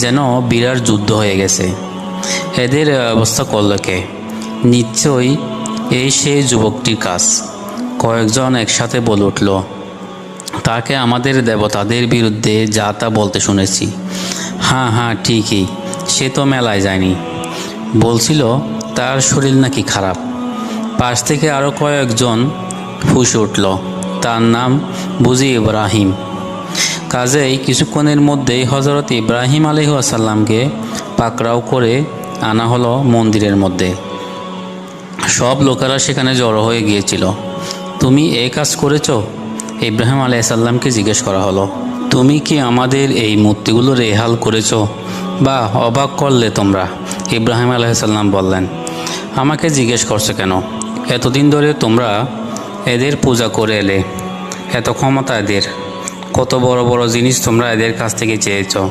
যেন বিরাট যুদ্ধ হয়ে গেছে। এদের অবস্থা করল কে? নিশ্চয়ই এই সেই যুবকটির কাজ। কয়েকজন একসাথে বলে উঠল, তাকে আমাদের দেবতাদের বিরুদ্ধে যা তা বলতে শুনেছি। হ্যাঁ হ্যাঁ, ঠিকই, সে তো মেলায় যায়নি। বলছিল তার শরীর নাকি খারাপ। পাশ থেকে আরও কয়েকজন ফুঁসে উঠল, তার নাম বুঝি ইব্রাহিম। কাজেই কিছুক্ষণের মধ্যেই হজরত ইব্রাহিম আলাইহিসসালামকে পাকড়াও করে আনা হলো মন্দিরের মধ্যে। সব লোকেরা সেখানে জড়ো হয়ে গিয়েছিল। তুমি এই কাজ করেছো? ইব্রাহিম আলাইহিসসালামকে জিজ্ঞেস করা হলো। তুমি কি আমাদের এই মূর্তিগুলো রেহাল করেছো, বা অবাক করলে তোমরা? ইব্রাহিম আলাইহিসসালাম বললেন, আমাকে জিজ্ঞেস করছো কেন? এতদিন ধরে তোমরা এদের পূজা করে এলে, এত ক্ষমতা এদের, কত বড় বড় জিনিস তোমরা এদের কাছ থেকে চেয়েছো।